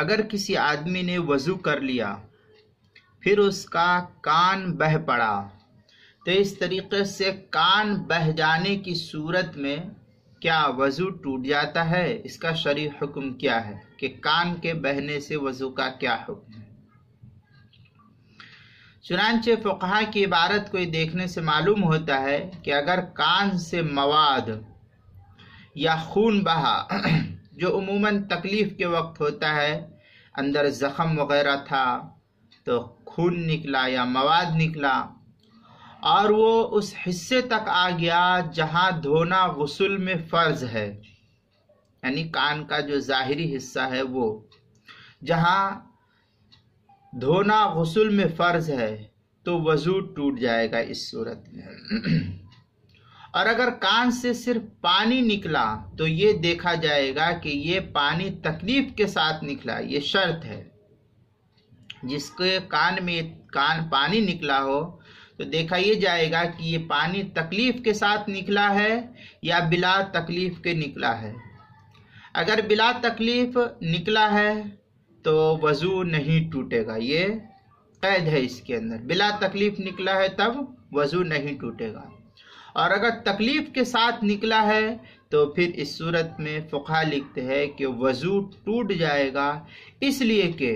اگر کسی آدمی نے وضو کر لیا پھر اس کا کان بہہ پڑا تو اس طریقے سے کان بہہ جانے کی صورت میں کیا وضو ٹوٹ جاتا ہے؟ اس کا شرعی حکم کیا ہے کہ کان کے بہنے سے وضو کا کیا حکم ہے؟ چنانچہ فقہا کی عبارت کو دیکھنے سے معلوم ہوتا ہے کہ اگر کان سے مواد یا خون بہا جو عموماً تکلیف کے وقت ہوتا ہے، اندر زخم وغیرہ تھا تو خون نکلا یا مواد نکلا اور وہ اس حصے تک آ گیا جہاں دھونا غسل میں فرض ہے، یعنی کان کا جو ظاہری حصہ ہے وہ جہاں دھونا غسل میں فرض ہے تو وضو ٹوٹ جائے گا اس صورت میں۔ اور اگر کان سے صرف پانی نکلا تو یہ دیکھا جائے گا کہ یہ پانی تکلیف کے ساتھ نکلا، یہ شرط ہے۔ جس کے کان میں پانی نکلا ہو تو دیکھا یہ جائے گا کہ یہ پانی تکلیف کے ساتھ نکلا ہے یا بلا تکلیف کے نکلا ہے۔ اگر بلا تکلیف نکلا ہے تو وضو نہیں ٹوٹے گا، یہ قید ہے اس کے اندر۔ بلا تکلیف نکلا ہے تب وضو نہیں ٹوٹے گا، اور اگر تکلیف کے ساتھ نکلا ہے تو پھر اس صورت میں فقہا لکھتے ہیں کہ وضو ٹوٹ جائے گا، اس لیے کہ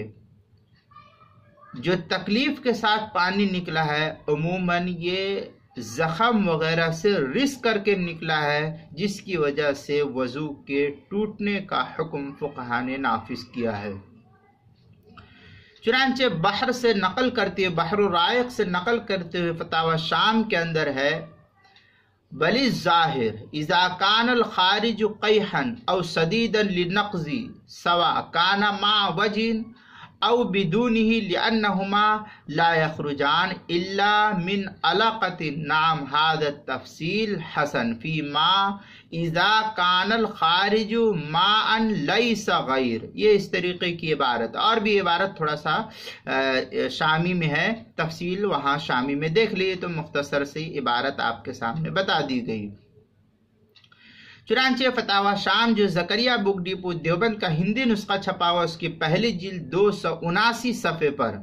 جو تکلیف کے ساتھ پانی نکلا ہے عموماً یہ زخم وغیرہ سے رس کر کے نکلا ہے، جس کی وجہ سے وضو کے ٹوٹنے کا حکم فقہا نے نافذ کیا ہے۔ چنانچہ بحر سے نقل کرتے ہوئے، بحر الرائق سے نقل کرتے ہوئے فتاوی شام کے اندر ہے، بلی الظاہر اذا کان الخارج قیحا او سدیدا للنقض سواء کان مع وجہ او بدونه لانهما لا يخرجان الا من علقة۔ نعم هذا التفصيل حسن فيما اذا كان الخارج ماء ليس غیر۔ یہ اس طریقے کی عبارت، اور بھی عبارت تھوڑا سا شامی میں ہے، تفصیل وہاں شامی میں دیکھ لیے تو مختصر سی عبارت آپ کے سامنے بتا دی گئی۔ چنانچہ فتاوی شام جو زکریا بک ڈیپو دیوبند کا ہندی نسخہ چھپا ہوا اس کی پہلی جلد 279 صفحے پر،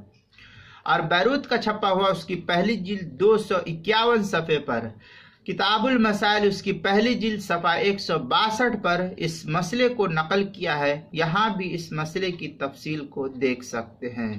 اور بیروت کا چھپا ہوا اس کی پہلی جلد 251 صفحے پر، کتاب المسائل اس کی پہلی جلد صفحہ 162 پر اس مسئلے کو نقل کیا ہے۔ یہاں بھی اس مسئلے کی تفصیل کو دیکھ سکتے ہیں۔